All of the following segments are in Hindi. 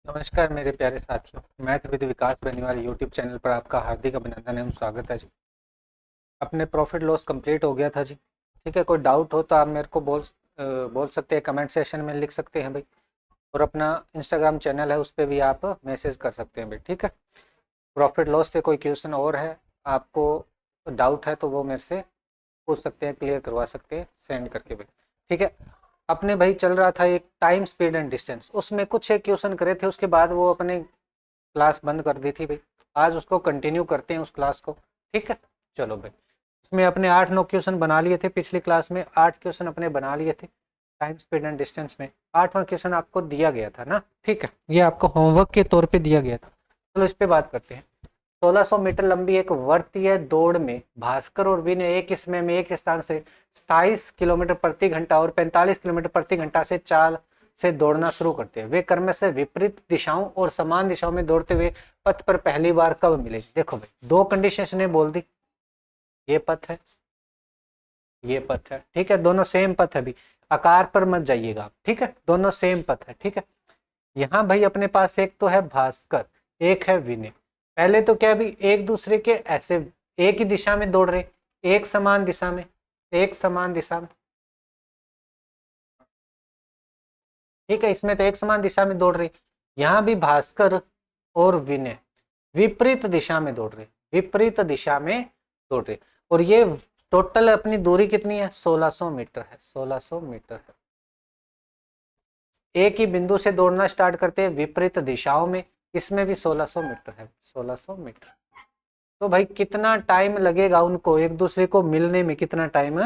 नमस्कार मेरे प्यारे साथियों। Math with Vikas Beniwal YouTube channel पर आपका हार्दिक अभिनंदन एवं स्वागत है जी। अपने प्रॉफिट लॉस कंप्लीट हो गया था जी। ठीक है, कोई डाउट हो तो आप मेरे को बोल सकते हैं, कमेंट सेशन में लिख सकते हैं भाई। और अपना इंस्टाग्राम चैनल है, उस पर भी आप मैसेज कर सकते हैं भाई। ठीक है, प्रॉफिट लॉस से कोई क्वेश्चन और है, आपको डाउट है तो वो मेरे से पूछ सकते हैं, क्लियर करवा सकते हैं सेंड करके भाई। ठीक है, अपने भाई चल रहा था एक टाइम स्पीड एंड डिस्टेंस, उसमें कुछ एक क्वेश्चन करे थे, उसके बाद वो अपने क्लास बंद कर दी थी भाई। आज उसको कंटिन्यू करते हैं उस क्लास को। ठीक है, चलो भाई। उसमें अपने 8-9 क्वेश्चन बना लिए थे, पिछली क्लास में 8 क्वेश्चन अपने बना लिए थे टाइम स्पीड एंड डिस्टेंस में। 8वां क्वेश्चन आपको दिया गया था ना। ठीक है, ये आपको होमवर्क के तौर पे दिया गया था। चलो इस पे बात करते हैं। 1600 मीटर लंबी एक वर्तीय दौड़ में भास्कर और वी ने एक समय में एक स्थान से 27 किलोमीटर प्रति घंटा और 45 किलोमीटर प्रति घंटा से चाल से दौड़ना शुरू करते हैं। वे क्रम से विपरीत दिशाओं और समान दिशाओं में दौड़ते हुए पथ पर पहली बार कब मिले? देखो भाई, दो कंडीशन ने बोल दी, ये पथ है, ये पथ है। ठीक है, दोनों सेम पथ है भी, आकार पर मत जाइएगा आप। ठीक है, दोनों सेम पथ है। ठीक है, यहाँ भाई अपने पास एक तो है भास्कर, एक है विनय। पहले तो क्या भी एक दूसरे के ऐसे एक ही दिशा में दौड़ रहे, एक समान दिशा में, एक समान दिशा में। ठीक है, इसमें तो एक समान दिशा में दौड़ रहे। यहाँ भी भास्कर और विनय विपरीत दिशा में दौड़ रहे, विपरीत दिशा में दौड़ रहे। और ये टोटल अपनी दूरी कितनी है? 1600 मीटर है, 1600 मीटर है। एक ही बिंदु से दौड़ना स्टार्ट करते हैं विपरीत दिशाओं में, इसमें भी 1600 मीटर है, 1600 मीटर। तो भाई कितना टाइम लगेगा उनको एक दूसरे को मिलने में, कितना टाइम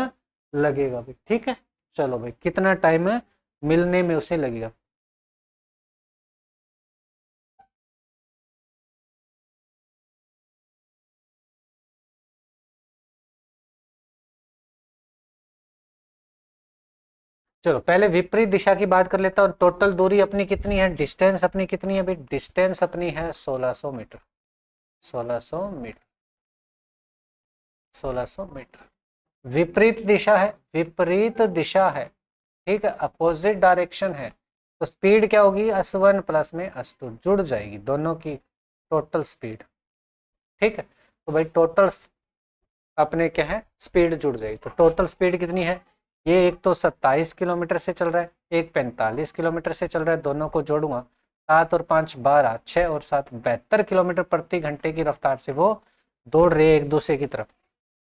लगेगा भाई? ठीक है, चलो भाई, कितना टाइम मिलने में उसे लगेगा? चलो पहले विपरीत दिशा की बात कर लेता हूँ। टोटल दूरी अपनी कितनी है, डिस्टेंस अपनी कितनी है भाई? डिस्टेंस अपनी है 1600 मीटर, 1600 मीटर, 1600 मीटर। विपरीत दिशा है, विपरीत दिशा है। ठीक है, अपोजिट डायरेक्शन है, तो स्पीड क्या होगी? S1 प्लस में S2 जुड़ जाएगी दोनों की टोटल स्पीड। ठीक है, तो भाई टोटल अपने क्या है, स्पीड जुड़ जाएगी। तो टोटल स्पीड कितनी है? ये एक तो 27 किलोमीटर से चल रहा है, एक 45 किलोमीटर से चल रहा है, दोनों को जोड़ूंगा 7 और 5 12, 6 और 7 72 किलोमीटर प्रति घंटे की रफ्तार से वो दौड़ रहे हैं एक दूसरे की तरफ।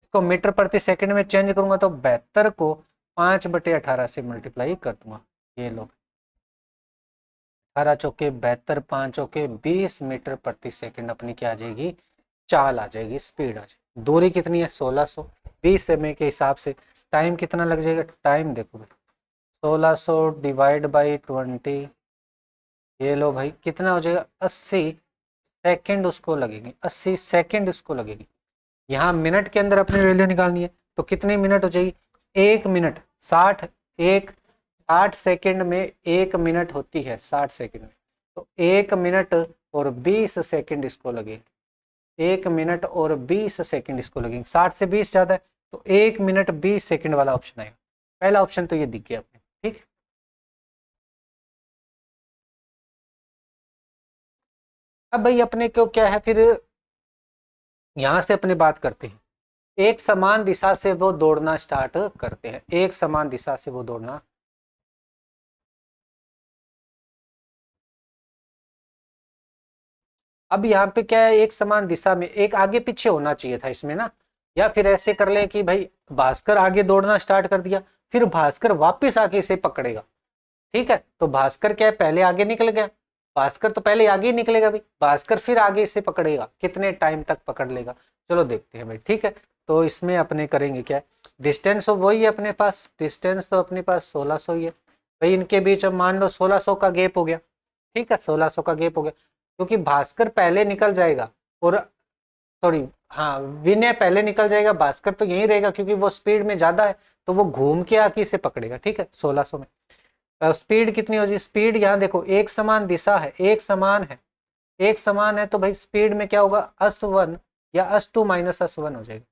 इसको मीटर प्रति सेकंड में चेंज करूंगा तो 72 को 5/18 से मल्टीप्लाई कर दूंगा। ये लो, 18 चौके 72, 5 चौके 20 मीटर प्रति सेकंड अपनी क्या आ जाएगी? चाल आ जाएगी, स्पीड आ जाएगी। दूरी कितनी है? 1600। 20 समय के हिसाब से टाइम कितना लग जाएगा? टाइम देखो, 1600 डिवाइड बाई 20, ये लो भाई, कितना हो जाएगा? 80 सेकंड उसको लगेगी, 80 सेकंड उसको लगेगी। यहाँ मिनट के अंदर अपनी वैल्यू निकालनी है, तो कितनी मिनट हो जाएगी? 1 मिनट 60, एक 60 सेकंड में 1 मिनट होती है, 60 सेकंड में। तो 1 मिनट और 20 सेकंड इसको लगेगी, 1 मिनट और 20 सेकंड इसको लगेंगे। 60 से 20 ज्यादा है, तो 1 मिनट 20 सेकंड वाला ऑप्शन आएगा। पहला ऑप्शन तो ये दिख गया अपने। ठीक, अब भाई अपने को क्या है फिर, यहां से अपने बात करते हैं। एक समान दिशा से वो दौड़ना स्टार्ट करते हैं, एक समान दिशा से वो दौड़ना। अब यहाँ पे क्या है, एक समान दिशा में एक आगे पीछे होना चाहिए था इसमें ना। या फिर ऐसे कर ले कि भाई भास्कर आगे दौड़ना स्टार्ट कर दिया, फिर भास्कर वापस आके इसे पकड़ेगा। ठीक है, तो भास्कर क्या है, पहले आगे निकल गया। भास्कर तो पहले आगे ही निकलेगा भाई, भास्कर फिर आगे इसे पकड़ेगा, कितने टाइम तक पकड़ लेगा? चलो देखते हैं भाई। ठीक है, तो इसमें अपने करेंगे क्या, डिस्टेंस तो वही है अपने पास, डिस्टेंस तो अपने पास 1600 ही है भाई। इनके बीच अब मान लो 1600 का गैप हो गया। ठीक है, 1600 का गैप हो गया, क्योंकि भास्कर पहले निकल जाएगा और सॉरी, हाँ, विनय पहले निकल जाएगा, भास्कर तो यही रहेगा क्योंकि वो स्पीड में ज्यादा है, तो वो घूम के आके इसे पकड़ेगा। ठीक है, 1600 में स्पीड कितनी हो जाएगी? स्पीड यहाँ देखो, एक समान दिशा है, एक समान है, एक समान है, तो भाई स्पीड में क्या होगा? S1 या S2 माइनस S1 हो जाएगा।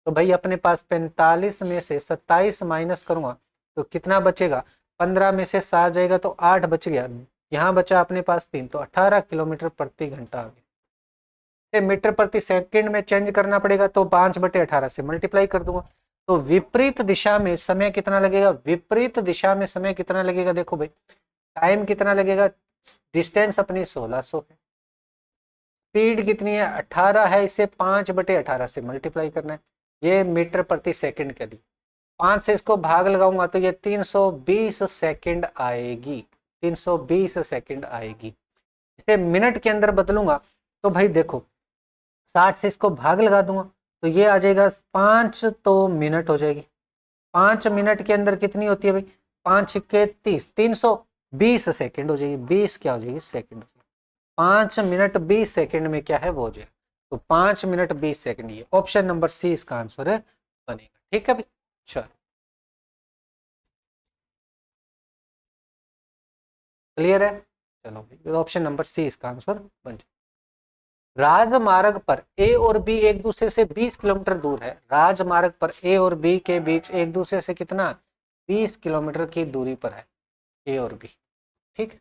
तो भाई अपने पास 45 में से 27 माइनस करूंगा तो कितना बचेगा? 15 में से 7 जाएगा तो 8 बच गया। यहाँ बचा अपने पास 3, तो 18 किलोमीटर प्रति घंटा आ गया। मीटर प्रति सेकंड में चेंज करना पड़ेगा, तो 5/18 से मल्टीप्लाई कर दूंगा। तो विपरीत दिशा में समय कितना लगेगा, विपरीत दिशा में समय कितना लगेगा, देखो भाई टाइम कितना लगेगा, डिस्टेंस अपनी 1600 है, स्पीड कितनी है 18 है, इसे 5/18 से मल्टीप्लाई करना है, ये मीटर प्रति सेकंड के लिए। 5 से इसको भाग लगाऊंगा तो ये 320 सेकंड आएगी, 320 सेकंड आएगी। इसे मिनट के अंदर बदलूंगा तो भाई देखो 60 से इसको भाग लगा दूंगा तो ये आ जाएगा 5, तो मिनट हो जाएगी। 5 मिनट के अंदर कितनी होती है भाई, 5 के 30, 320 सेकंड हो जाएगी, 20 क्या हो जाएगी सेकंड। 5 मिनट 20 सेकंड में क्या है वो हो जाएगा, तो 5 मिनट 20 सेकंड, ये ऑप्शन नंबर सी इसका आंसर है बनेगा। ठीक है भाई, चलो क्लियर है, चलो भाई ऑप्शन नंबर सी इसका आंसर बन जाए। राजमार्ग पर ए और बी एक दूसरे से 20 किलोमीटर दूर है, राजमार्ग पर ए और बी के बीच एक दूसरे से कितना 20 किलोमीटर की दूरी पर है ए और बी। ठीक,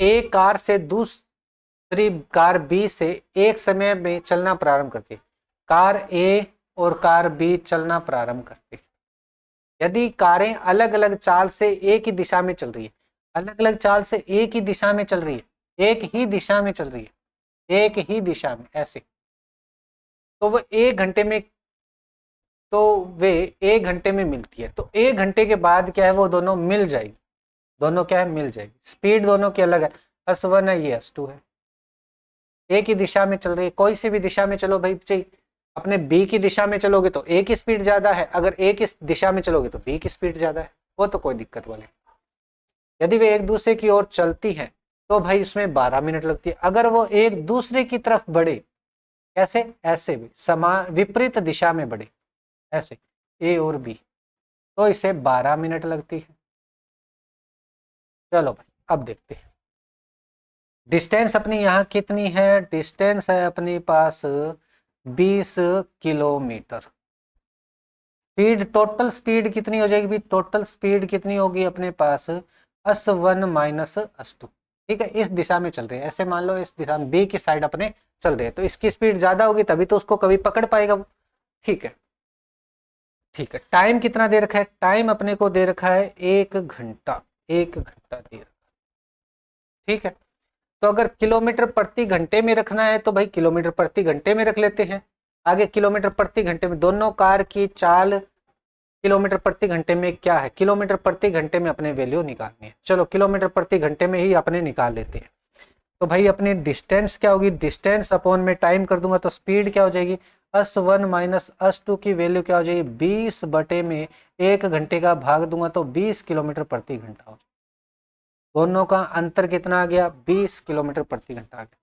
ए कार से दूसरी कार बी से एक समय में चलना प्रारंभ करती है, कार ए और कार बी चलना प्रारंभ करती है। यदि कारें अलग अलग चाल से एक ही दिशा में चल रही है, अलग अलग चाल से एक ही दिशा में चल रही है, एक ही दिशा में चल रही है, एक ही दिशा में ऐसे, तो वो 1 घंटे में, तो वे 1 घंटे में मिलती है, तो 1 घंटे के बाद क्या है वो दोनों मिल जाएगी, दोनों क्या है मिल जाएगी। स्पीड दोनों की अलग है, S1 है ये S2 है, एक ही दिशा में चल रही है, कोई सी भी दिशा में चलो भाई चाहिए, अपने बी की दिशा में चलोगे तो ए की स्पीड ज्यादा है, अगर ए की दिशा में चलोगे तो बी की स्पीड ज्यादा है, वो तो कोई दिक्कत वाली। यदि वे एक दूसरे की ओर चलती हैं तो भाई उसमें 12 मिनट लगती है, अगर वो एक दूसरे की तरफ बढ़े, कैसे, ऐसे भी समान विपरीत दिशा में बढ़े, ऐसे ए और बी, तो इसे 12 मिनट लगती है। चलो भाई अब देखते हैं डिस्टेंस अपनी यहाँ कितनी है, डिस्टेंस है अपने पास 20 किलोमीटर। स्पीड, टोटल स्पीड कितनी हो जाएगी, टोटल स्पीड कितनी होगी अपने पास S1 माइनस S2। ठीक है, इस दिशा में चल रहे हैं, ऐसे मान लो इस दिशा में बी की साइड अपने चल रहे हैं, तो इसकी स्पीड ज्यादा होगी तभी तो उसको कभी पकड़ पाएगा वो। ठीक है, ठीक है, टाइम कितना दे रखा है, टाइम अपने को दे रखा है 1 घंटा, 1 घंटा दे रखा है। ठीक है, तो अगर किलोमीटर प्रति घंटे में रखना है तो भाई किलोमीटर प्रति घंटे में रख लेते हैं। आगे किलोमीटर प्रति घंटे में, दोनों कार की चाल किलोमीटर प्रति घंटे में क्या है, किलोमीटर प्रति घंटे में अपने वैल्यू निकालनी है, चलो किलोमीटर प्रति घंटे में ही अपने निकाल लेते हैं। तो भाई अपनी डिस्टेंस क्या होगी, डिस्टेंस अपॉन में टाइम कर दूंगा तो स्पीड क्या हो जाएगी, S1 माइनस S2 की वैल्यू क्या हो जाएगी 20 बटे में 1 घंटे का भाग दूंगा तो 20 किलोमीटर प्रति घंटा हो जाएगा। दोनों का अंतर कितना आ गया, 20 किलोमीटर प्रति घंटा आ गया।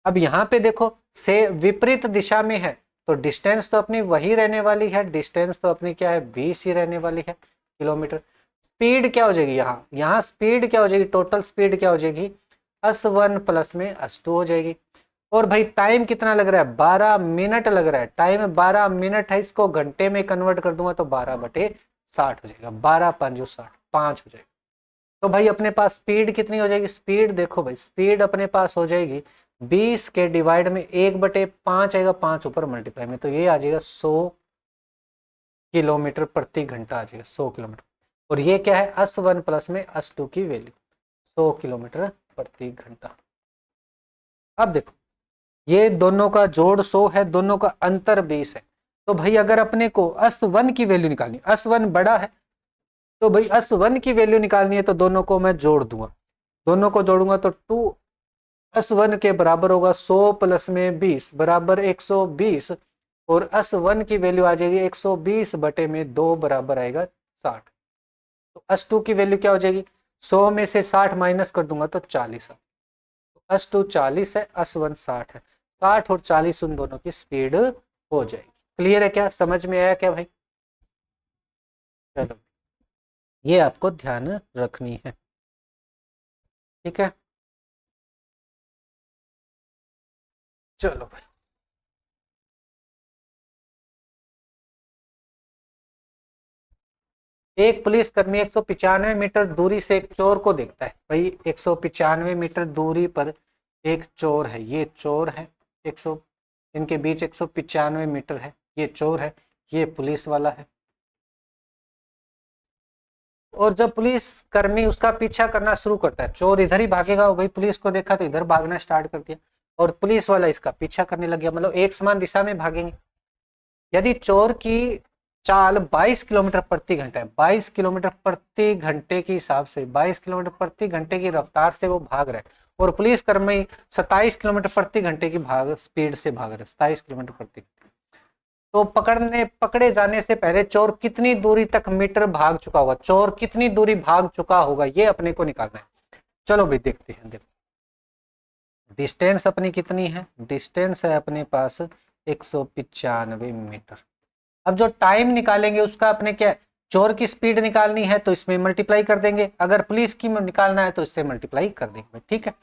अब यहाँ पे देखो से विपरीत दिशा में है तो डिस्टेंस तो अपनी वही रहने वाली है, डिस्टेंस तो अपनी क्या है 20 ही रहने वाली है किलोमीटर। स्पीड क्या हो जाएगी, यहाँ स्पीड क्या हो जाएगी, टोटल स्पीड क्या हो जाएगी S1 प्लस में S2 हो जाएगी। और भाई टाइम कितना लग रहा है 12 मिनट लग रहा है, टाइम 12 मिनट है, इसको घंटे में कन्वर्ट कर दूंगा तो 12/60 हो जाएगा, 12×5 5 हो जाएगा। तो भाई अपने पास स्पीड कितनी हो जाएगी, स्पीड देखो भाई स्पीड अपने पास हो जाएगी 20 के डिवाइड में 1/5 आएगा, 5 ऊपर मल्टीप्लाई में, तो ये आ जाएगा 100 किलोमीटर प्रति घंटा आ जाएगा, 100 किलोमीटर। और ये क्या है S1 प्लस में S2 की वैल्यू 100 किलोमीटर प्रति घंटा। अब देखो ये दोनों का जोड़ 100 है, दोनों का अंतर 20 है, तो भाई अगर अपने को S1 की वैल्यू निकालनी, S1 बड़ा है तो भाई S1 की वैल्यू निकालनी है तो दोनों को मैं जोड़ दूंगा, दोनों को जोड़ूंगा तो 2S1 के बराबर होगा 100 प्लस में 20 बराबर 120, और S1 की वैल्यू आ जाएगी 120 बटे में 2 बराबर आएगा 60। तो S2 की वैल्यू क्या हो जाएगी, 100 में से 60 माइनस कर दूंगा तो 40 है, तो S2 40 है, S1 60 है, 60 और 40 उन दोनों की स्पीड हो जाएगी। क्लियर है क्या, समझ में आया क्या भाई, चलो ये आपको ध्यान रखनी है। ठीक है, चलो भाई एक पुलिसकर्मी 195 मीटर दूरी से एक चोर को देखता है। भाई 195 मीटर दूरी पर एक चोर है, ये चोर है, 100 इनके बीच 195 मीटर है, ये चोर है, ये पुलिस वाला है। और जब पुलिस कर्मी उसका पीछा करना शुरू करता है, चोर इधर ही भागेगा, भाई पुलिस को देखा तो इधर भागना स्टार्ट कर दिया, और पुलिस वाला इसका पीछा करने लग गया, मतलब एक समान दिशा में भागेंगे। यदि चोर की चाल 22 किलोमीटर प्रति घंटा है, 22 किलोमीटर प्रति घंटे के हिसाब से 22 किलोमीटर प्रति घंटे की रफ्तार से वो भाग रहा है, और पुलिस कर्मी 27 किलोमीटर प्रति घंटे की भाग स्पीड से भाग रहे, 27 किलोमीटर प्रति घंटे। तो पकड़े जाने से पहले चोर कितनी दूरी तक मीटर भाग चुका होगा, चोर कितनी दूरी भाग चुका होगा, ये अपने को निकालना है। चलो भाई देखते हैं। देखो डिस्टेंस अपनी कितनी है, डिस्टेंस है अपने पास 195 मीटर। अब जो टाइम निकालेंगे उसका अपने क्या है, चोर की स्पीड निकालनी है तो इसमें मल्टीप्लाई कर देंगे, अगर पुलिस की निकालना है तो इससे मल्टीप्लाई कर देंगे। ठीक है,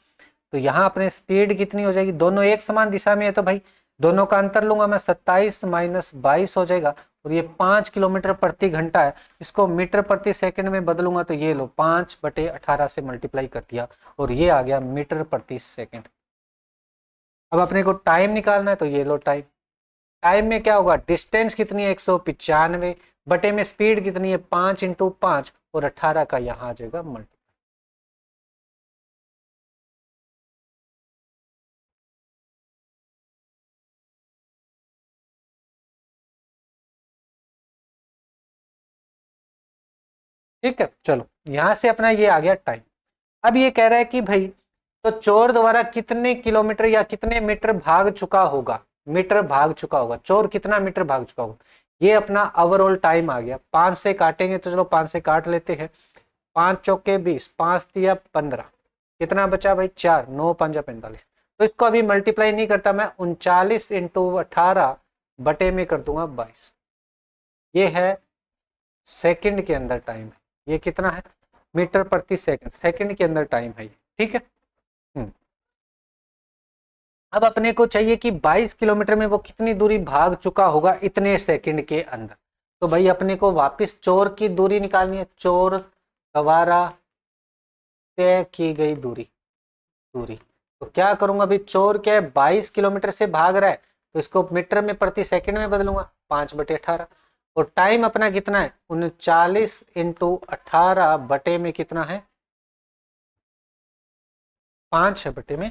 तो यहाँ अपने स्पीड कितनी हो जाएगी, दोनों एक समान दिशा में है तो भाई दोनों का अंतर लूंगा मैं, 27 माइनस 22 हो जाएगा, और ये 5 किलोमीटर प्रति घंटा है, इसको मीटर प्रति सेकंड में बदलूंगा तो ये लो 5/18 से मल्टीप्लाई कर दिया, और ये आ गया मीटर प्रति सेकंड। अब अपने को टाइम निकालना है तो ये लो टाइम, टाइम में क्या होगा, डिस्टेंस कितनी है 195 बटे में स्पीड कितनी है 5 × 5, और 18 का यहाँ आ जाएगा मल्टीप्लाई। ठीक है, चलो यहां से अपना ये आ गया टाइम। अब ये कह रहा है कि भाई तो चोर द्वारा कितने किलोमीटर या कितने मीटर भाग चुका होगा, मीटर भाग चुका होगा, चोर कितना मीटर भाग चुका होगा, ये अपना ओवरऑल टाइम आ गया। 5 से काटेंगे तो चलो 5 से काट लेते हैं, 5 चौके 20, 5 तिया 15, कितना बचा भाई 4, 9 5 45। तो इसको अभी मल्टीप्लाई नहीं करता मैं, 39 × 18 बटे में कर दूंगा 22। ये है सेकंड के अंदर टाइम है, ये कितना है मीटर प्रति सेकंड, सेकंड के अंदर टाइम है ये। ठीक है, अब अपने को चाहिए कि 22 किलोमीटर में वो कितनी दूरी भाग चुका होगा इतने सेकंड के अंदर। तो भाई अपने को वापस चोर की दूरी निकालनी है, चोर द्वारा तय की गई दूरी, तो क्या करूंगा अभी, चोर क्या है 22 किलोमीटर से भाग रहा है, तो इसको मीटर में प्रति सेकंड में बदलूंगा 5/18, और टाइम अपना कितना है 39 × 18 बटे में कितना है 5 है बटे में,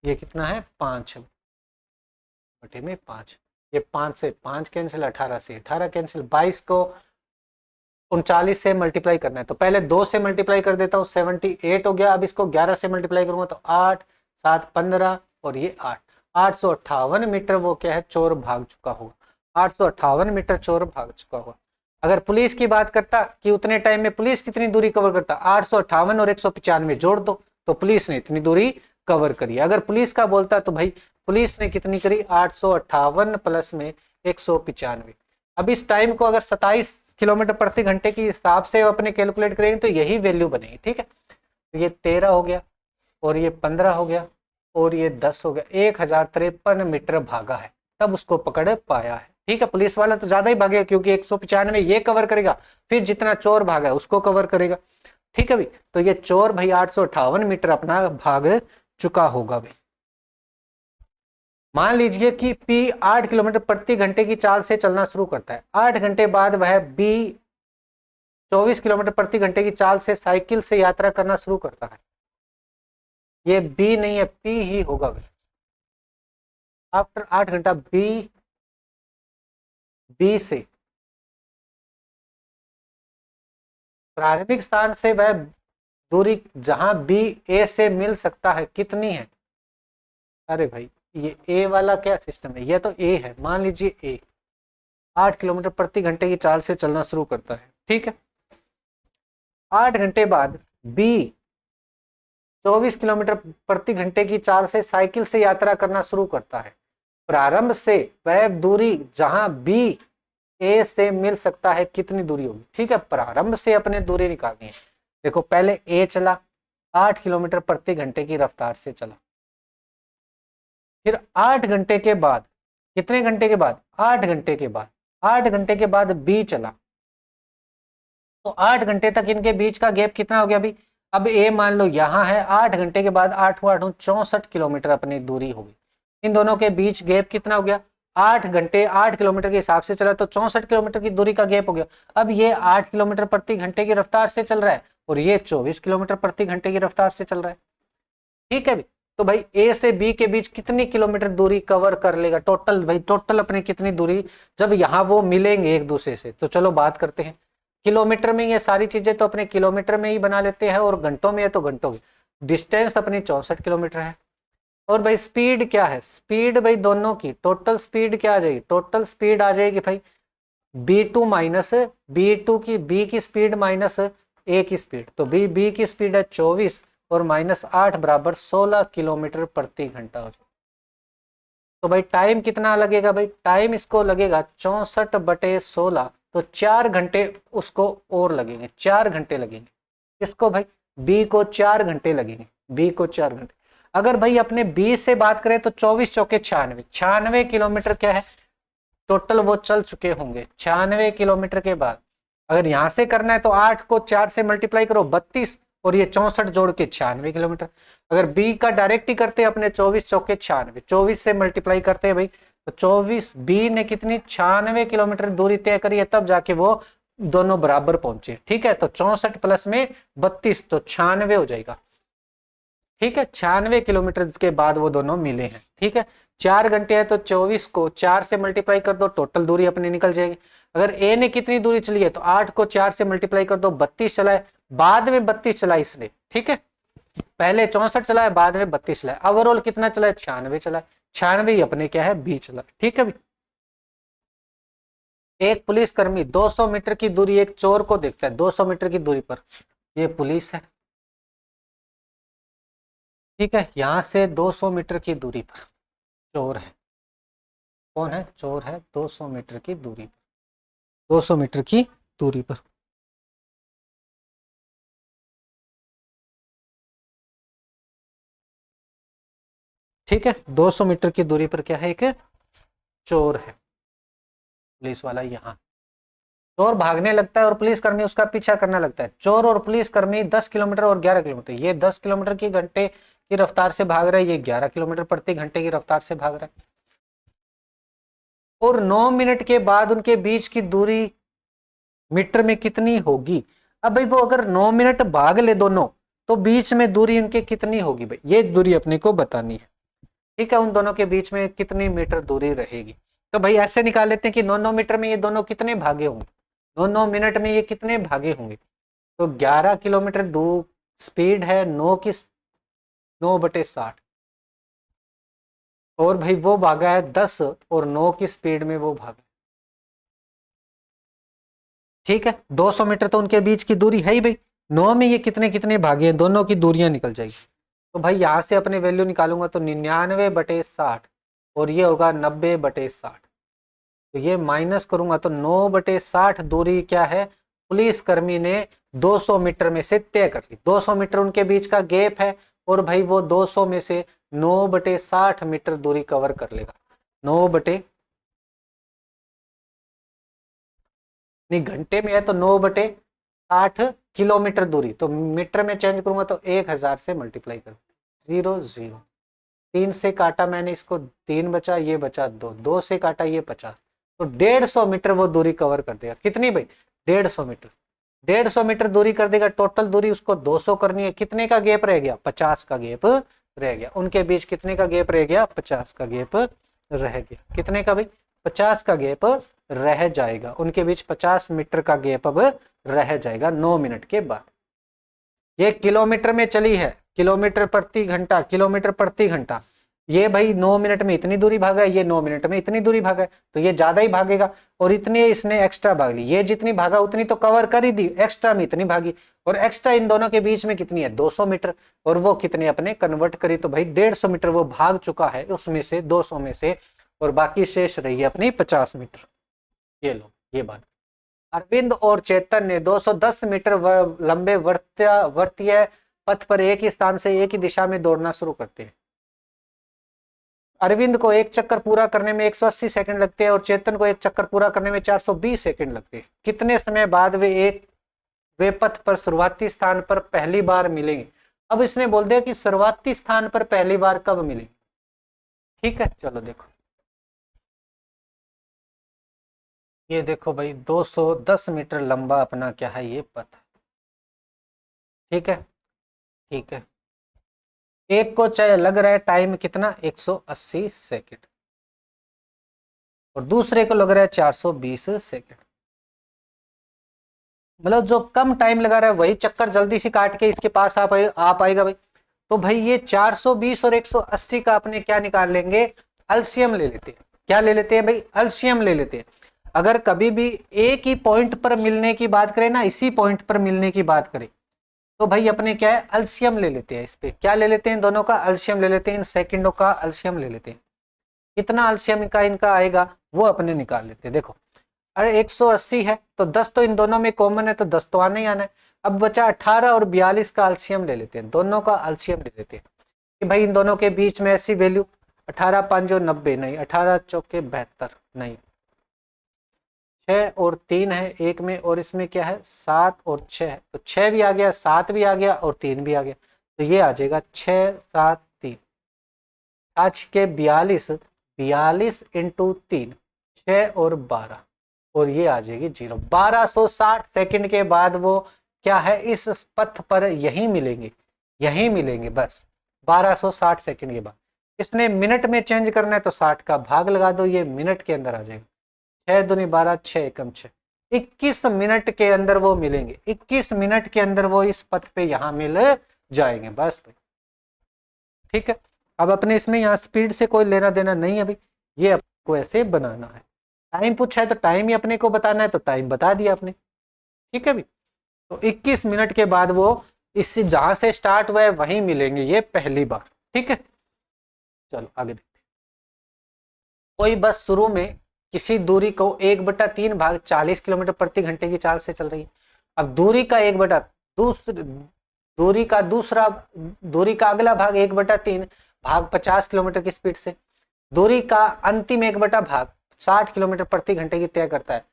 ये कितना है 5 बटे में 5, ये 5 से 5 कैंसिल, 18 से 18 कैंसिल, 22 को 39 से मल्टीप्लाई करना है, तो पहले 2 से मल्टीप्लाई कर देता हूँ 78 हो गया। अब इसको 11 से मल्टीप्लाई करूंगा तो 8 7 15, और ये 858 मीटर वो क्या है चोर भाग चुका होगा, 858 मीटर चोर भाग चुका होगा। अगर पुलिस की बात करता कि उतने टाइम में पुलिस कितनी दूरी कवर करता, 858 और 195 जोड़ दो तो पुलिस ने इतनी दूरी कवर करी। अगर पुलिस का बोलता तो भाई पुलिस ने कितनी करी 858 प्लस में 195। अब इस टाइम को अगर 27 किलोमीटर प्रति घंटे के हिसाब से अपने कैलकुलेट करेंगे तो यही वैल्यू बनेगी। ठीक है, तो ये 13 हो गया, और ये 15 हो गया, और ये 10 हो गया, 1053 मीटर भागा है, तब उसको पकड़ पाया है। ठीक है, पुलिस वाला तो ज्यादा ही भागेगा क्योंकि 195 ये कवर करेगा, फिर जितना चोर भागा है उसको कवर करेगा। ठीक है भाई, तो ये चोर भाई 858 मीटर अपना भाग चुका होगा भाई। मान लीजिए कि P 8 किलोमीटर प्रति घंटे की चाल से चलना शुरू करता है, 8 घंटे बाद वह B 24 किलोमीटर प्रति घंटे की चाल से साइकिल से यात्रा करना शुरू करता है। ये B नहीं है, P ही होगा भाई। आफ्टर 8 घंटा B से प्रारंभिक स्थान से वह दूरी जहां B A से मिल सकता है कितनी है। अरे भाई ये A वाला क्या सिस्टम है, ये तो A है, मान लीजिए A 8 किलोमीटर प्रति घंटे की चाल से चलना शुरू करता है। ठीक है, 8 घंटे बाद B 24 किलोमीटर प्रति घंटे की चाल से साइकिल से यात्रा करना शुरू करता है। प्रारंभ से वह दूरी जहां B A से मिल सकता है कितनी दूरी होगी। ठीक है, प्रारंभ से अपने दूरी निकालनी है। देखो पहले A चला 8 किलोमीटर प्रति घंटे की रफ्तार से चला, फिर 8 घंटे के बाद कितने घंटे के बाद? 8 घंटे के बाद। 8 घंटे के बाद बी चला, तो 8 घंटे तक इनके बीच का गैप कितना हो गया भाई? अब ए मान लो यहाँ है, 8 घंटे के बाद 8 8 64 किलोमीटर अपनी दूरी होगी। इन दोनों के बीच गैप कितना हो गया? 8 घंटे 8 किलोमीटर के हिसाब से चला तो 64 किलोमीटर की दूरी का गैप हो गया। अब ये 8 किलोमीटर प्रति घंटे की रफ्तार से चल रहा है और ये 24 किलोमीटर प्रति घंटे की रफ्तार से चल रहा है। ठीक है भाई, तो भाई ए से बी के बीच कितनी किलोमीटर दूरी कवर कर लेगा टोटल? भाई टोटल अपनी कितनी दूरी, जब यहाँ वो मिलेंगे एक दूसरे से, तो चलो बात करते हैं किलोमीटर में। ये सारी चीजें तो अपने किलोमीटर में ही बना लेते हैं और घंटों में है तो घंटों की। डिस्टेंस अपनी 64 किलोमीटर है। और भाई स्पीड क्या है? स्पीड भाई दोनों की टोटल स्पीड क्या आ जाएगी? टोटल स्पीड आ जाएगी भाई b2 माइनस b2 की b की स्पीड माइनस a की स्पीड। तो b की स्पीड है 24 और माइनस 8 बराबर 16 किलोमीटर प्रति घंटा हो जाए। तो भाई टाइम कितना लगेगा? भाई टाइम इसको लगेगा 64/16, तो 4 घंटे उसको और लगेंगे, 4 घंटे लगेंगे। इसको भाई बी को 4 घंटे लगेंगे, बी को 4 घंटे। अगर भाई अपने बी से बात करें तो 24 चौके 96, 96 किलोमीटर क्या है टोटल वो चल चुके होंगे। 96 किलोमीटर के बाद अगर यहां से करना है तो 8 को 4 से मल्टीप्लाई करो 32 और ये 64 जोड़ के 96 किलोमीटर। अगर बी का डायरेक्ट ही करते हैं अपने 24 चौके 96, 24 से मल्टीप्लाई करते हैं भाई तो 24, बी ने कितनी 96 किलोमीटर दूरी तय करी है, तब जाके वो दोनों बराबर पहुंचे। ठीक है, तो 64 प्लस में 32 तो 96 हो जाएगा। ठीक है, 96 किलोमीटर के बाद वो दोनों मिले हैं। ठीक है, 4 घंटे है तो 24 को 4 से मल्टीप्लाई कर दो, टोटल दूरी अपनी निकल जाएगी। अगर ए ने कितनी दूरी चली है तो 8 को 4 से मल्टीप्लाई कर दो, 32 चला है, बाद में 32 चला इसने। ठीक है, पहले 64 चला है, बाद में 32 चला है, ओवरऑल कितना चला है? 96 चला है। 96 अपने क्या है? बी चला। ठीक है भाई, एक पुलिसकर्मी 200 मीटर की दूरी एक चोर को देखता है, 200 मीटर की दूरी पर। ये पुलिस है। ठीक है, यहां से 200 मीटर की दूरी पर चोर है। कौन है? चोर है 200 मीटर की दूरी पर, 200 मीटर की दूरी पर। ठीक है, 200 मीटर की दूरी पर क्या है? एक चोर है। पुलिस वाला यहाँ, चोर भागने लगता है और पुलिसकर्मी उसका पीछा करने लगता है। चोर और पुलिसकर्मी 10 किलोमीटर और 11 किलोमीटर, ये 10 किलोमीटर की घंटे की रफ्तार से भाग रहा है, ये 11 किलोमीटर प्रति घंटे की रफ्तार से भाग रहा है। और 9 मिनट के बाद उनके बीच की दूरी मीटर में कितनी होगी? अब भाई वो अगर 9 मिनट भाग ले दोनों, तो बीच में दूरी उनके कितनी होगी? भाई ये दूरी अपने को बतानी है। ठीक है, उन दोनों के बीच में कितनी मीटर दूरी रहेगी? तो भाई ऐसे निकाल लेते हैं कि 9 मिनट में ये दोनों कितने भागे होंगे, 9 मिनट में ये कितने भागे होंगे। तो 11 किलोमीटर दूर स्पीड है 9/60, और भाई वो भागा है 10 और 9 की स्पीड में वो भागा। ठीक है, 200 मीटर तो उनके बीच की दूरी है ही भाई, 9 में ये कितने कितने भागे हैं, दोनों की दूरियां निकल जाएगी। तो भाई यहां से अपने वैल्यू निकालूंगा तो 99/60 और ये होगा 90/60। तो ये माइनस करूंगा तो 9/60 दूरी क्या है? पुलिसकर्मी ने 200 मीटर में से तय कर ली। 200 मीटर उनके बीच का गैप है और भाई वो 200 में से 9/60 मीटर दूरी कवर कर लेगा। 9 बटे, नहीं घंटे में है तो 9/60 किलोमीटर दूरी, तो मीटर में चेंज करूंगा तो 1000 से मल्टीप्लाई कर, 0 0, 3 से काटा मैंने इसको, 3 बचा, ये बचा 2, 2 से काटा ये 50, तो 150 मीटर वो दूरी कवर कर देगा। कितनी भाई? 150 मीटर। 150 मीटर दूरी कर देगा। टोटल दूरी उसको 200 करनी है। कितने का गैप रह गया? 50 का गैप रह गया। उनके बीच कितने का गैप रह गया? 50 का गैप रह गया। कितने का भाई? 50 का गैप रह जाएगा। उनके बीच 50 मीटर का गैप अब रह जाएगा 9 मिनट के बाद। ये किलोमीटर में चली है, किलोमीटर प्रति घंटा, किलोमीटर प्रति घंटा। ये भाई 9 मिनट में इतनी दूरी भागा है, ये 9 मिनट में इतनी दूरी भागा है, तो ये ज्यादा ही भागेगा। और इतनी इसने एक्स्ट्रा भाग ली, ये जितनी भागा उतनी तो कवर कर ही दी, एक्स्ट्रा में इतनी भागी, और एक्स्ट्रा इन दोनों के बीच में कितनी है? 200 मीटर। और वो कितने अपने कन्वर्ट करी, तो भाई 150 मीटर वो भाग चुका है उसमें से, 200 में से, और बाकी शेष रही है अपनी 50 मीटर। ये लो ये बात। अरविंद और चेतन ने 210 मीटर लंबे वर्तीय पथ पर एक ही स्थान से एक ही दिशा में दौड़ना शुरू करते हैं। अरविंद को एक चक्कर पूरा करने में 180 सेकंड लगते हैं और चेतन को एक चक्कर पूरा करने में 420 सेकंड लगते हैं। कितने समय बाद वे पथ पर शुरुआती स्थान पर पहली बार मिलेंगे? अब इसने बोल दिया कि शुरुआती स्थान पर पहली बार कब मिलेंगे। ठीक है, चलो देखो, ये देखो भाई 210 मीटर लंबा अपना क्या है ये पथ। ठीक है, ठीक है। एक को चाहे लग रहा है टाइम कितना 180 सेकंड और दूसरे को लग रहा है 420 सेकंड। मतलब जो कम टाइम लगा रहा है वही चक्कर जल्दी से काट के इसके पास आ पाएगा भाई। तो भाई ये 420 और 180 का अपने क्या निकाल लेंगे, एलसीएम ले लेते हैं। क्या ले लेते हैं भाई, एलसीएम ले लेते हैं। अगर कभी भी एक ही पॉइंट पर मिलने की बात करें ना, इसी पॉइंट पर मिलने की बात करें, तो भाई अपने क्या है, एलसीएम ले लेते हैं। इस पे क्या ले लेते हैं, दोनों का एलसीएम ले लेते हैं, इन सेकंडों का एलसीएम ले लेते हैं। कितना एलसीएम का इनका आएगा वो अपने निकाल लेते हैं। देखो, अरे 180 है तो 10 तो इन दोनों में कॉमन है, तो 10 तो आना ही आना है। अब बचा 18 और 42 का एलसीएम ले लेते हैं, दोनों का एलसीएम ले लेते हैं कि भाई इन दोनों के बीच में ऐसी वैल्यू 18 5 90 नहीं, 18 चौके 72 नहीं, 6 और 3 है एक में और इसमें क्या है 7 और 6 है, तो 6 भी आ गया, 7 भी आ गया और 3 भी आ गया, तो ये आ जाएगा 6 7 3, 5 के 42, 42 इंटू 3 6 और 12 और ये आ जाएगी 0। 1260 सेकंड के बाद वो क्या है, इस पथ पर यही मिलेंगे, यही मिलेंगे बस 1260 सेकंड के बाद। इसने मिनट में चेंज करना है तो 60 का भाग लगा दो, ये मिनट के अंदर आ जाएगा। 6 दूनी 12, 6 एकम 6, 21 मिनट के अंदर वो मिलेंगे। 21 मिनट के अंदर वो इस पथ पे यहां मिल जाएंगे बस। ठीक है, अब अपने इसमें यहाँ स्पीड से कोई लेना देना नहीं है भाई, ये आपको ऐसे बनाना है। टाइम पूछा है तो टाइम ही अपने को बताना है, तो टाइम बता दिया आपने। ठीक है भाई, तो 21 मिनट के बाद वो इससे जहां से स्टार्ट हुआ है वहीं मिलेंगे, ये पहली बार। ठीक है, चलो आगे देखते हैं। कोई बस शुरू में किसी दूरी को 1/3 भाग 40 किलोमीटर प्रति घंटे की चाल से चल रही है। अब दूरी का 1/, दूरी का अगला भाग 1/3 भाग 50 किलोमीटर की स्पीड से, दूरी का अंतिम 1 भाग 60 किलोमीटर प्रति घंटे की तय करता है।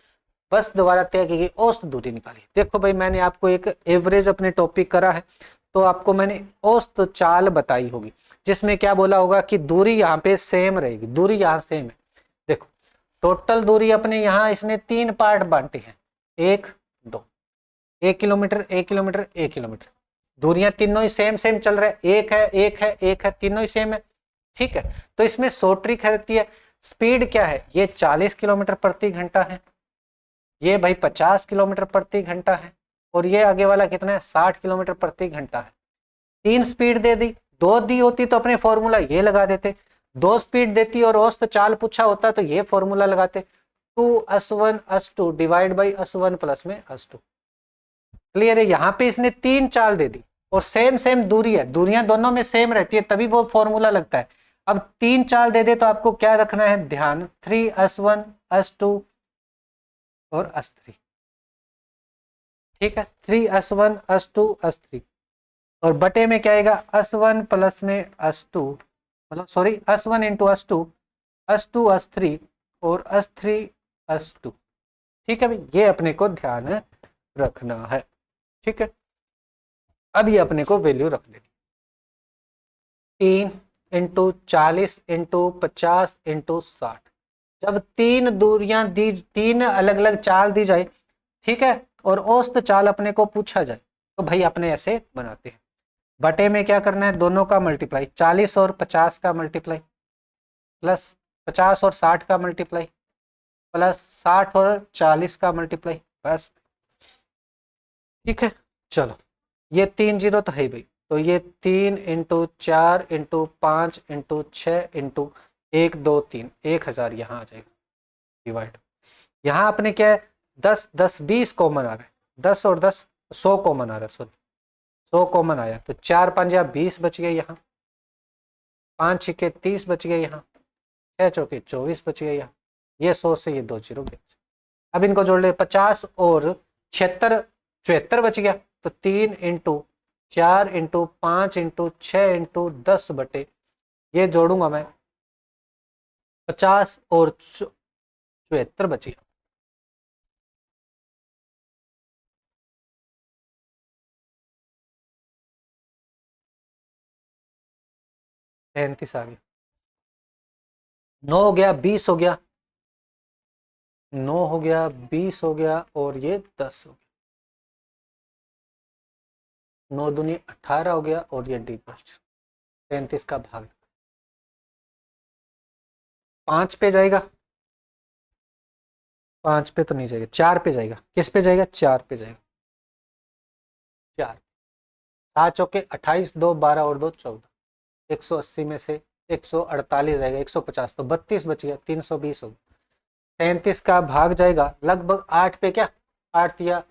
बस दोबारा तय की गई औसत दूरी निकाली। देखो भाई, मैंने आपको एक एवरेज अपने टॉपिक करा है, तो आपको मैंने औसत चाल बताई होगी, जिसमें क्या बोला होगा कि दूरी यहाँ पे सेम रहेगी, दूरी यहाँ सेम है। देखो, टोटल दूरी अपने यहाँ इसने 3 पार्ट बांटे हैं, 1 2, 1 किलोमीटर 1 किलोमीटर 1 किलोमीटर, दूरियां तीनों ही सेम सेम चल रहे हैं, एक है एक है एक है, तीनों ही सेम है। ठीक है, तो इसमें शॉर्ट ट्रिक रहती है। स्पीड क्या है, ये 40 किलोमीटर प्रति घंटा है, ये भाई 50 किलोमीटर प्रति घंटा है, और ये आगे वाला कितना है 60 किलोमीटर प्रति घंटा है। 3 स्पीड दे दी, 2 दी होती तो अपने फॉर्मूला ये लगा देते, 2 स्पीड देती और औसत चाल पूछा होता तो ये फॉर्मूला लगाते, 2s1 s2 divide by s1 plus में s2। क्लियर है, यहाँ पे इसने 3 चाल दे दी और सेम सेम दूरी है, दूरियां दोनों में सेम रहती है तभी वो फॉर्मूला लगता है। अब 3 चाल दे दे तो आपको क्या रखना है ध्यान, 3s1 s2 और s3। ठीक है, 3s1 s2 s3 और बटे में क्या आएगा s1 प्लस में s2, मतलब sorry s1 into s2 s2 s3 और s3 s2। ठीक है भाई, ये अपने को ध्यान रखना है। ठीक है, अब ये अपने को वैल्यू रख देनी, 3 इंटू 40 इंटू 50 इंटू 60। जब 3 दूरियां दी, 3 अलग अलग चाल दी जाए, ठीक है, और औसत चाल अपने को पूछा जाए, तो भाई अपने ऐसे बनाते हैं। बटे में क्या करना है, दोनों का मल्टीप्लाई, 40 और 50 का मल्टीप्लाई प्लस 50 और 60 का मल्टीप्लाई प्लस 60 और 40 का मल्टीप्लाई, बस। ठीक है, चलो ये 3 0 तो है भाई, तो ये 3 इंटू 4 इंटू 5 इंटू 6 इंटू 1 2 3, 1000 यहाँ आ जाएगा डिवाइड। यहाँ अपने क्या है 10 10 20 कॉमन आ रहा है, 10 और 10 100 कॉमन आ रहा है, सॉरी 100 कॉमन आया, तो 4 5 या 20 बच गए यहाँ, 5 6 30 बच गए यहाँ, 6 चौके 24 बच गए यहाँ, ये 100 से ये 2 0 गए। अब इनको जोड़ ले, 50 और 76 74 बच गया, तो 3 इंटू 4 इंटू 5 इंटू 6 इंटू 10 बटे, ये जोड़ूंगा मैं 50 और 74 बची, 33 आ गया। 9 हो गया, 20 हो गया, 9 हो गया, 20 हो गया, और ये 10 हो गया। 9 दूनी 18 हो गया, और ये डी 33 का भाग 5 पे जाएगा। 5 पे तो नहीं जाएगा, 4 पे जाएगा। किस पे जाएगा? 4 पे जाएगा। 4, 7 चौके 28, 2 12 और 2 14, 180 में से 148 जाएगा, 150 तो 32 बच गया, 320 हो गया। 33 का भाग जाएगा लगभग 8 पे, क्या 8 या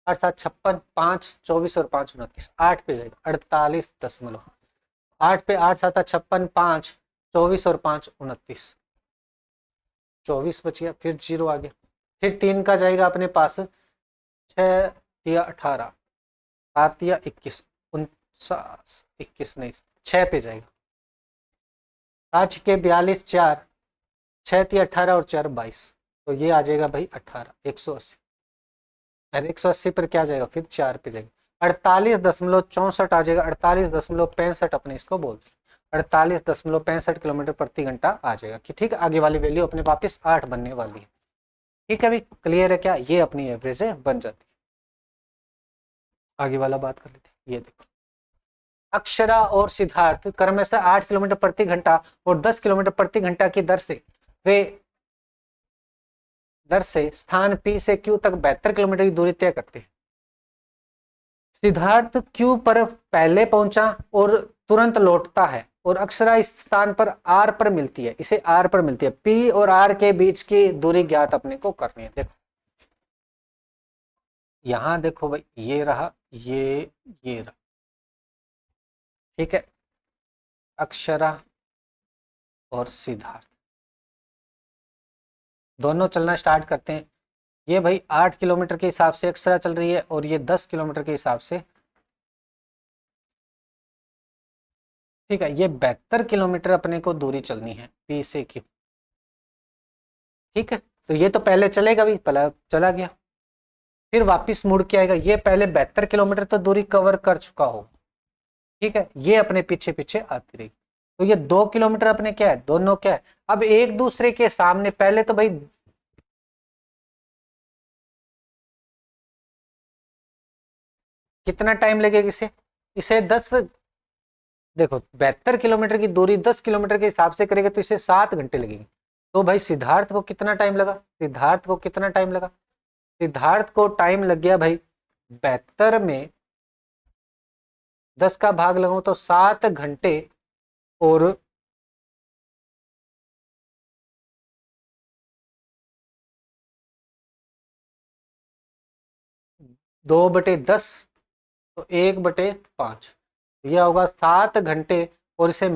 8 7 56, 5 24 और 5 29, 8 पे जाएगा, 48 दशमलव 8 पे, 8 7 56, 5 24 और 5 29, 24 बच गया। फिर 0 आ गया। फिर 3 का जाएगा अपने पास, 6 या 18, 7 या 21, 49, 21 नहीं, 6 पे जाएगा। 5 के 42, 4 6 या 18 और 4 22, तो ये आ जाएगा भाई 18, 180। और 180 पर क्या जाएगा? फिर 4 पे जाएगा, 48.64 आ जाएगा, 48.65 अपने इसको बोलते हैं। 48.65 किलोमीटर प्रति घंटा आ जाएगा कि ठीक, आगे वाली वैल्यू अपने वापस 8 बनने वाली है। ठीक है, अभी क्लियर है क्या? ये अपनी एवरेज है, बन जाती है। आगे वाला बात कर लेते हैं। ये देखो, अक्षरा और सिद्धार्थ क्रमशः 8 किलोमीटर प्रति घंटा और 10 किलोमीटर प्रति घंटा की दर से स्थान पी से क्यू तक 72 किलोमीटर की दूरी तय करते हैं। सिद्धार्थ क्यू पर पहले पहुंचा और तुरंत लौटता है, और अक्षरा इस स्थान पर आर पर मिलती है, इसे आर पर मिलती है। पी और आर के बीच की दूरी ज्ञात अपने को करनी है। देखो यहां देखो भाई, ये रहा, ये रहा, ठीक है। अक्षरा और सिद्धार्थ दोनों चलना स्टार्ट करते हैं। ये भाई 8 किलोमीटर के हिसाब से अक्षरा चल रही है, और ये 10 किलोमीटर के हिसाब से, ठीक है। ये 72 किलोमीटर अपने को दूरी चलनी है पी से क्यू, ठीक है। तो ये तो पहले चलेगा भी, पहले चला गया, फिर वापस मुड़ के आएगा। ये पहले 72 किलोमीटर तो दूरी कवर कर चुका हो, ठीक है। ये अपने पीछे पीछे आती रही, तो ये 2 किलोमीटर अपने क्या है, दोनों क्या है, अब एक दूसरे के सामने। पहले तो भाई कितना टाइम लगेगा इसे, इसे 10, देखो 72 किलोमीटर की दूरी 10 किलोमीटर के हिसाब से करेगा तो इसे 7 घंटे लगेंगे। तो भाई सिद्धार्थ को कितना टाइम लगा? सिद्धार्थ को कितना टाइम लगा? सिद्धार्थ को टाइम लग गया भाई, 72 में 10 का भाग लगाऊं तो 7 घंटे और 2/10, तो 1/5, यह होगा 7 घंटे। और इसे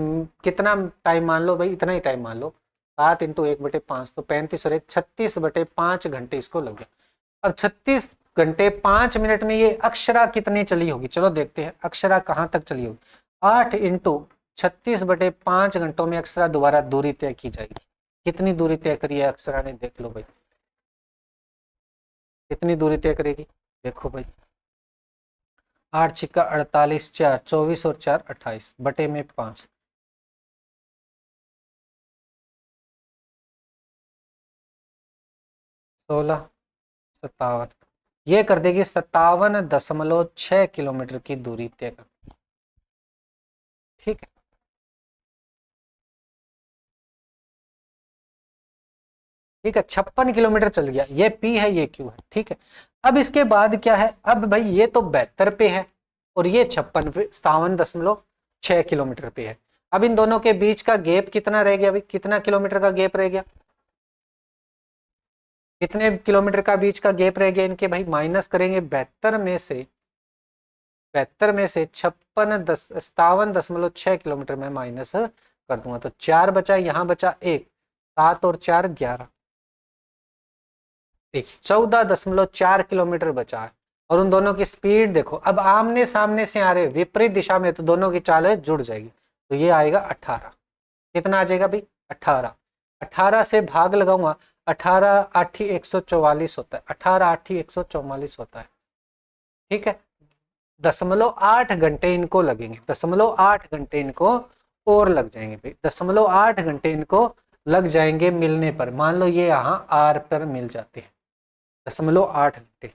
कितना टाइम मान लो भाई, इतना ही टाइम मान लो, 7 इंटू 1/5 तो 35 और 1 36/5 घंटे इसको लग गया। अब 36 घंटे 5 मिनट में ये अक्षरा कितनी चली होगी? चलो देखते हैं अक्षरा कहाँ तक चली होगी। 8 इंटू 36/5 घंटों में अक्षरा दोबारा दूरी तय की जाएगी। कितनी दूरी तय करी है अक्षरा ने? देख लो भाई, कितनी दूरी तय करेगी? देखो भाई, 8 छिक्का 48, 4 24 और 4 28 बटे में 5, 16, 57, ये कर देगी 57.6 किलोमीटर की दूरी तय कर, ठीक है। ठीक है, 56 किलोमीटर चल गया। ये पी है, ये क्यू है, ठीक है। अब इसके बाद क्या है? अब भाई ये तो 72 पे है, और ये 56 पे, 57.6 किलोमीटर पे है। अब इन दोनों के बीच का गैप कितना रह गया भाई? कितना किलोमीटर का गैप रह गया? कितने किलोमीटर का बीच का गैप रह गया इनके भाई? माइनस करेंगे 72 में से 57.6 किलोमीटर में माइनस कर दूंगा तो 4 बचा, यहाँ बचा 1, 7 और 4 11, 14.4 किलोमीटर बचा है। और उन दोनों की स्पीड देखो, अब आमने सामने से आ रहे विपरीत दिशा में, तो दोनों की चालें जुड़ जाएगी, तो ये आएगा 18। कितना आ जाएगा भाई? 18। 18 से भाग लगाऊंगा, 18 8 144 होता है, 18 8 144 होता है। ठीक है, 0.8 घंटे इनको लगेंगे, 0.8 घंटे इनको और लग जाएंगे भाई, 0.8 घंटे इनको लग जाएंगे मिलने पर। मान लो ये यहाँ आर पर मिल जाते हैं 0.8 घंटे।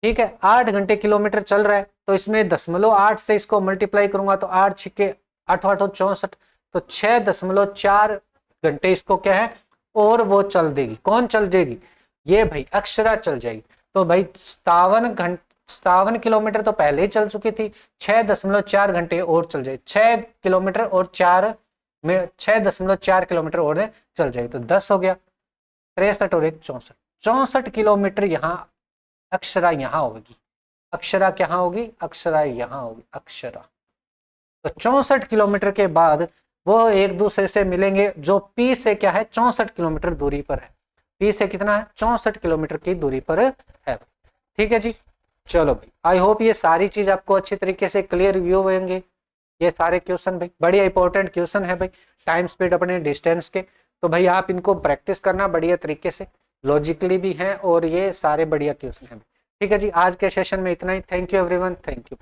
ठीक है, 8 घंटे किलोमीटर चल रहा है, तो इसमें 0.8 से इसको मल्टीप्लाई करूंगा तो 8 छिके 8 8 64, तो 6.4 घंटे इसको क्या है और वो चल देगी। कौन चल जाएगी? ये भाई अक्षरा चल जाएगी। तो भाई 57 किलोमीटर तो पहले ही चल चुकी थी, 6.4 घंटे और चल जाए, 6 किलोमीटर और 4 में 6.4 किलोमीटर और चल जाए तो 10 हो गया, 63 और 1 64, 64 किलोमीटर यहाँ अक्षरा यहाँ होगी। अक्षरा क्या होगी? अक्षरा यहाँ होगी, अक्षरा। तो 64 किलोमीटर के बाद वो एक दूसरे से मिलेंगे, जो पी से क्या है 64 किलोमीटर दूरी पर है। पी से कितना है? 64 किलोमीटर की दूरी पर है। ठीक है जी, चलो भाई, आई होप ये सारी चीज आपको अच्छी तरीके से क्लियर व्यू होंगे। ये सारे क्वेश्चन भाई बढ़िया इंपॉर्टेंट क्वेश्चन है भाई, टाइम स्पीड अपने डिस्टेंस के। तो भाई आप इनको प्रैक्टिस करना बढ़िया तरीके से, लॉजिकली भी हैं और ये सारे बढ़िया क्वेश्चन हैं। ठीक है जी, आज के सेशन में इतना ही। Thank you everyone, thank you.